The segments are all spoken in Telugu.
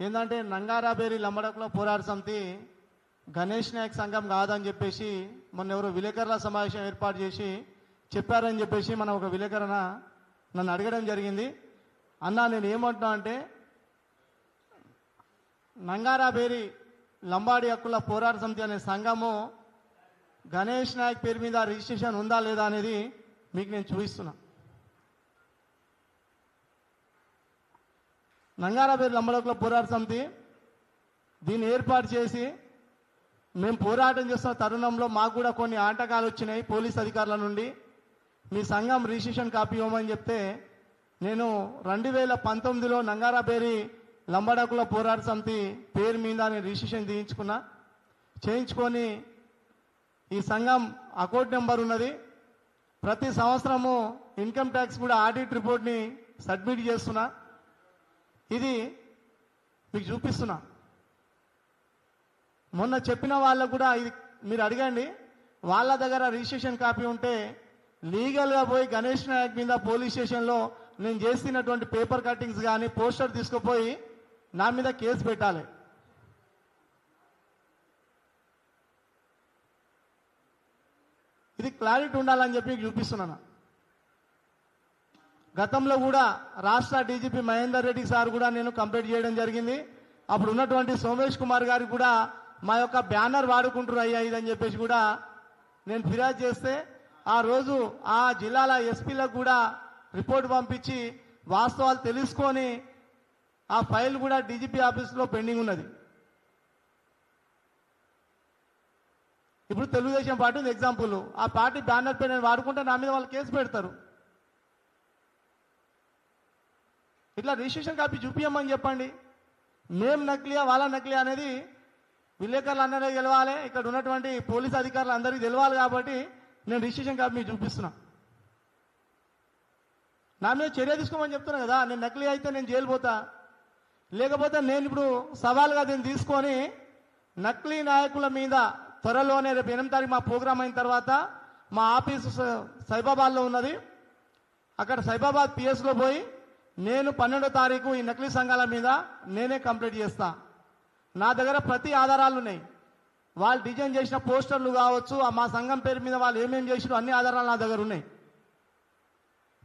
ఏంటంటే నంగారాబేరి లంబడకుల పోరాట సమితి గణేష్ నాయక్ సంఘం కాదని చెప్పేసి మొన్న ఎవరో విలేకరుల సమావేశం ఏర్పాటు చేసి చెప్పారని చెప్పేసి మనం ఒక విలేకరణ నన్ను అడగడం జరిగింది. అన్నా నేను ఏమంటున్నా అంటే నంగారాబేరి లంబాడి హక్కుల పోరాట సమితి అనే సంఘము గణేష్ నాయక్ పేరు మీద రిజిస్ట్రేషన్ ఉందా లేదా అనేది మీకు నేను చూపిస్తున్నా. నంగారాబేరి లంబడకుల పోరాట సమితి దీన్ని ఏర్పాటు చేసి మేము పోరాటం చేస్తున్న తరుణంలో మాకు కూడా కొన్ని ఆటంకాలు వచ్చినాయి పోలీస్ అధికారుల నుండి. మీ సంఘం రిజిస్ట్రేషన్ కాపీ ఇవ్వమని చెప్తే నేను 2019లో నంగారాబేరి లంబడకుల పోరాట సమితి పేరు మీద నేను రిజిస్ట్రేషన్ చేయించుకొని ఈ సంఘం అకౌంట్ నెంబర్ ఉన్నది. ప్రతి సంవత్సరము ఇన్కమ్ ట్యాక్స్ కూడా ఆడిట్ రిపోర్ట్ని సబ్మిట్ చేస్తున్నా. ఇది మీకు చూపిస్తున్నా. మొన్న చెప్పిన వాళ్ళకు కూడా ఇది మీరు అడగండి. వాళ్ళ దగ్గర రిజిస్ట్రేషన్ కాపీ ఉంటే లీగల్గా పోయి గణేష్ నాయక్ మీద పోలీస్ స్టేషన్లో నేను చేస్తున్నటువంటి పేపర్ కట్టింగ్స్ కానీ పోస్టర్ తీసుకుపోయి నా మీద కేసు పెట్టాలి. ఇది క్లారిటీ ఉండాలని చెప్పి చూపిస్తున్నాను. గతంలో కూడా రాష్ట్ర డీజీపీ మహేందర్ రెడ్డి సార్ కూడా నేను కంప్లైంట్ చేయడం జరిగింది. అప్పుడు ఉన్నటువంటి సోమేష్ కుమార్ గారికి కూడా మా యొక్క బ్యానర్ వాడుకుంటారు అయ్యా ఇదని చెప్పేసి కూడా నేను ఫిర్యాదు చేస్తే ఆ రోజు ఆ జిల్లాల ఎస్పీలకు కూడా రిపోర్ట్ పంపించి వాస్తవాలు తెలుసుకొని ఆ ఫైల్ కూడా డీజీపీ ఆఫీస్లో పెండింగ్ ఉన్నది. ఇప్పుడు తెలుగుదేశం పార్టీ ఉంది ఎగ్జాంపుల్. ఆ పార్టీ బ్యానర్ పై నేను వాడుకుంటే నా మీద వాళ్ళు కేసు పెడతారు. ఇట్లా రిజిస్ట్రేషన్ కాపీ చూపించమని చెప్పండి. మేము నకిలియా వాళ్ళ నకిలియా అనేది విలేకరులు అందరికీ తెలవాలి, ఇక్కడ ఉన్నటువంటి పోలీస్ అధికారులు అందరికీ తెలవాలి. కాబట్టి నేను రిజిస్ట్రేషన్ కాపీ మీకు చూపిస్తున్నా. నా మీద చర్య తీసుకోమని చెప్తున్నా కదా. నేను నకిలీ అయితే నేను జైలు పోతా, లేకపోతే నేను ఇప్పుడు సవాల్గా దీన్ని తీసుకొని నకిలీ నాయకుల మీద త్వరలోనే రేపు 8వ తారీఖు మా ప్రోగ్రాం అయిన తర్వాత మా ఆఫీసు సైబాబాద్లో ఉన్నది. అక్కడ సైబాబాద్ పిఎస్లో పోయి నేను 12వ తారీఖు ఈ నకిలీ సంఘాల మీద నేనే కంప్లైంట్ చేస్తా. నా దగ్గర ప్రతి ఆధారాలు ఉన్నాయి. వాళ్ళు డిజైన్ చేసిన పోస్టర్లు కావచ్చు, మా సంఘం పేరు మీద వాళ్ళు ఏమేమి చేసినా అన్ని ఆధారాలు నా దగ్గర ఉన్నాయి.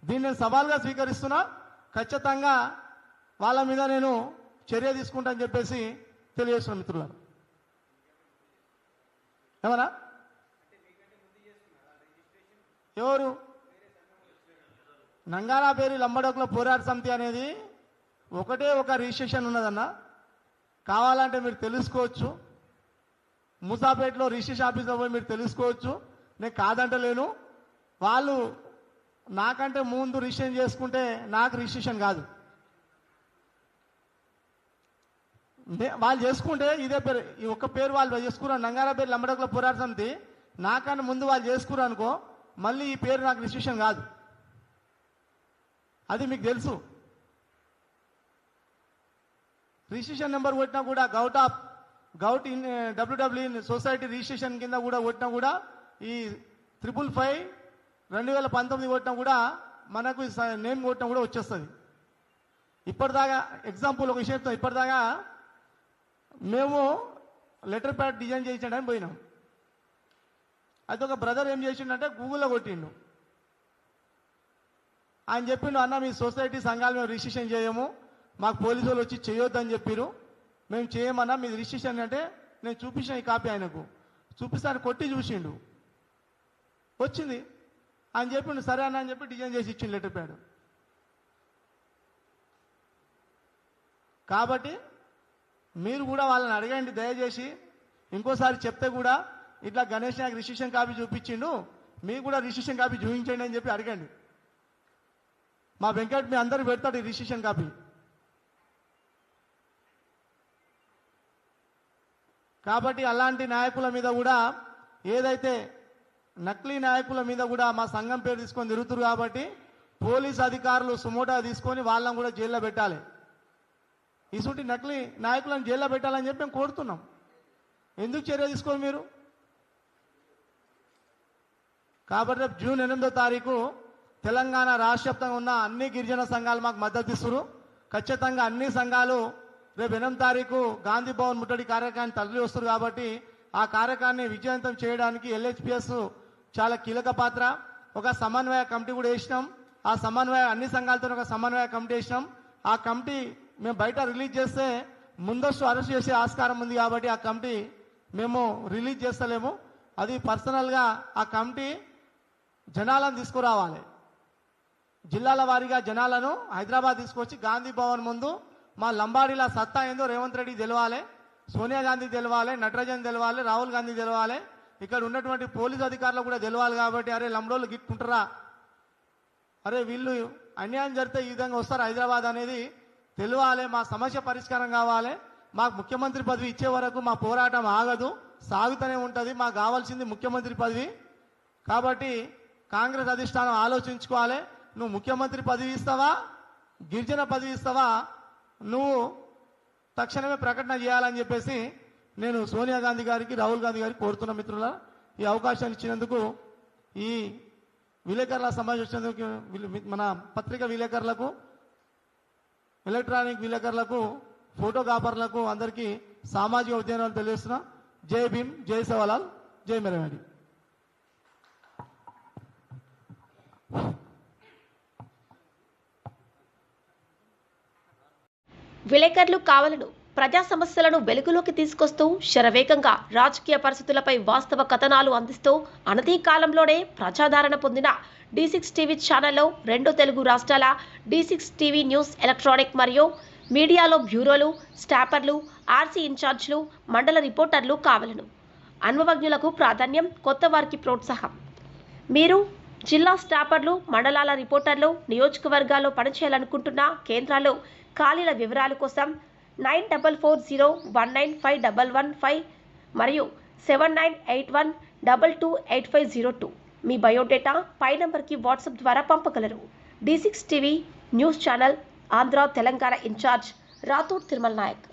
దీన్ని నేను సవాల్గా స్వీకరిస్తున్నా. ఖచ్చితంగా వాళ్ళ మీద నేను చర్య తీసుకుంటా అని చెప్పేసి తెలియజేస్తున్నా మిత్రులారా. ఏమన్నా ఎవరు నంగారాబేరి లంబడకుల పోరాట సమితి అనేది ఒకటే ఒక రిజిస్ట్రేషన్ ఉన్నదన్న. కావాలంటే మీరు తెలుసుకోవచ్చు. మూసాపేటలో రిజిస్ట్రేషన్ ఆఫీస్లో పోయి మీరు తెలుసుకోవచ్చు. నేను కాదంటలేను. వాళ్ళు నాకంటే ముందు రిజిస్ట్రేషన్ చేసుకుంటే నాకు రిజిస్ట్రేషన్ కాదు. వాళ్ళు చేసుకుంటే ఇదే పేరు, ఈ ఒక్క పేరు వాళ్ళు చేసుకున్నారు నంగారాబేరి లంబడకుల పోరాట సమితి. నాకన్నా ముందు వాళ్ళు చేసుకున్నారు అనుకో, మళ్ళీ ఈ పేరు నాకు రిజిస్ట్రేషన్ కాదు. అది మీకు తెలుసు. రిజిస్ట్రేషన్ నెంబర్ కొట్టినా కూడా గౌట్ డబ్ల్యూడబ్ల్యూ సొసైటీ రిజిస్ట్రేషన్ కింద కూడా కొట్టినా కూడా ఈ 555/2019 కొట్టినా కూడా మనకు నేమ్ కొట్టినా కూడా వచ్చేస్తుంది. ఇప్పటిదాకా ఎగ్జాంపుల్ ఒక విషయంతో ఇప్పటిదాకా మేము లెటర్ ప్యాడ్ డిజైన్ చేయించడానికి పోయినాం. అయితే ఒక బ్రదర్ ఏం చేసిండంటే గూగుల్లో కొట్టిండు. ఆయన చెప్పిండు, అన్న మీ సొసైటీ సంఘాలు మేము రిజిస్ట్రేషన్ చేయము, మాకు పోలీసు వాళ్ళు వచ్చి చేయొద్దని చెప్పారు, మేము చేయమన్నా మీది రిజిస్ట్రేషన్ అంటే నేను చూపించిన ఈ కాపీ ఆయనకు చూపిస్తాను. కొట్టి చూసిండు, వచ్చింది. ఆయన చెప్పిండు సరే అన్న అని చెప్పి డిజైన్ చేసి ఇచ్చిండు లెటర్ ప్యాడ్. కాబట్టి మీరు కూడా వాళ్ళని అడగండి దయచేసి. ఇంకోసారి చెప్తే కూడా ఇట్లా గణేష్ నాయక్ రిజిస్ట్రేషన్ కాపీ చూపించిండు, మీకు కూడా రిజిస్ట్రేషన్ కాపీ చూపించండి అని చెప్పి అడగండి. మా వెంకట్ మీ అందరికి పెడతాడు ఈ రిజిస్ట్రేషన్ కాపీ. కాబట్టి అలాంటి నాయకుల మీద కూడా ఏదైతే నకిలీ నాయకుల మీద కూడా మా సంఘం పేరు తీసుకొని తిరుగుతున్నారు. కాబట్టి పోలీస్ అధికారులు సుమోటా తీసుకొని వాళ్ళని కూడా జైల్లో పెట్టాలి. ఇసుంటి నకిలీ నాయకులను జైల్లో పెట్టాలని చెప్పి మేము కోరుతున్నాం. ఎందుకు చర్య తీసుకోరు మీరు? కాబట్టి రేపు జూన్ 8వ తారీఖు తెలంగాణ రాష్ట్ర వ్యాప్తంగా ఉన్న అన్ని గిరిజన సంఘాలు మాకు మద్దతు ఇస్తారు. ఖచ్చితంగా అన్ని సంఘాలు రేపు 8వ తారీఖు గాంధీ భవన్ ముట్టడి కార్యక్రమాన్ని తరలి వస్తారు కాబట్టి ఆ కార్యక్రమాన్ని విజయవంతం చేయడానికి ఎల్హెచ్పిఎస్ చాలా కీలక పాత్ర. ఒక సమన్వయ కమిటీ కూడా వేసినాం. ఆ సమన్వయ అన్ని సంఘాలతో ఒక సమన్వయ కమిటీ వేసినాం. ఆ కమిటీ మేము బయట రిలీజ్ చేస్తే ముందస్తు అరెస్ట్ చేసే ఆస్కారం ఉంది కాబట్టి ఆ కమిటీ మేము రిలీజ్ చేస్తలేము. అది పర్సనల్గా ఆ కమిటీ జనాలను తీసుకురావాలి, జిల్లాల వారీగా జనాలను హైదరాబాద్ తీసుకొచ్చి గాంధీ భవన్ ముందు మా లంబాడీల సత్తా ఏందో రేవంత్ రెడ్డి తెలవాలి, సోనియా గాంధీ తెలవాలి, నటరాజన్ తెలవాలి, రాహుల్ గాంధీ తెలవాలి, ఇక్కడ ఉన్నటువంటి పోలీసు అధికారులు కూడా తెలవాలి. కాబట్టి అరే లంబడోళ్ళు గిట్టుకుంటారా, అరే వీళ్ళు అన్యాయం జరిగితే ఈ విధంగా వస్తారు హైదరాబాద్ అనేది తెలవాలి. మా సమస్య పరిష్కారం కావాలి. మాకు ముఖ్యమంత్రి పదవి ఇచ్చే వరకు మా పోరాటం ఆగదు, సాగుతూనే ఉంటుంది. మాకు కావాల్సింది ముఖ్యమంత్రి పదవి. కాబట్టి కాంగ్రెస్ అధిష్టానం ఆలోచించుకోవాలి. నువ్వు ముఖ్యమంత్రి పదవి ఇస్తావా, గిరిజన పదవి ఇస్తావా, నువ్వు తక్షణమే ప్రకటన చేయాలని చెప్పేసి నేను సోనియా గాంధీ గారికి, రాహుల్ గాంధీ గారికి కోరుతున్న మిత్రుల ఈ అవకాశాన్ని ఇచ్చినందుకు, ఈ విలేకరుల సమావేశం వచ్చినందుకు మన పత్రిక విలేకరులకు, ఎలక్ట్రానిక్ విలేకరులకు, ఫోటోగ్రాఫర్లకు అందరికీ సామాజిక ఉద్యమాలు తెలియజేస్తున్నా. జై భీమ్, జై సేవాలాల్, జై మెరవేడి. విలేకరులు కావాలను ప్రజా సమస్యలను వెలుగులోకి తీసుకొస్తూ శరవేగంగా రాజకీయ పరిస్థితులపై వాస్తవ కథనాలు అందిస్తూ అనతి కాలంలోనే ప్రజాదరణ పొందిన D6 టీవీ ఛానల్లో 2 తెలుగు రాష్ట్రాల D6 టీవీ న్యూస్ ఎలక్ట్రానిక్ మరియు మీడియాలో బ్యూరోలు, స్టాపర్లు, ఆర్సీ ఇన్ఛార్జ్లు, మండల రిపోర్టర్లు కావాలను. అనుభవజ్ఞులకు ప్రాధాన్యం, కొత్త వారికి ప్రోత్సాహం. మీరు జిల్లా స్టాపర్లు, మండలాల రిపోర్టర్లు, నియోజకవర్గాల్లో పనిచేయాలనుకుంటున్న కేంద్రాల్లో ఖాళీల వివరాల కోసం 9440195115 మరియు 7981228502 మీ బయోడేటా పై నంబర్కి వాట్సాప్ ద్వారా పంపగలరు. D6 TV news channel Andhra Telangana in charge Rathod Tirumala Naik.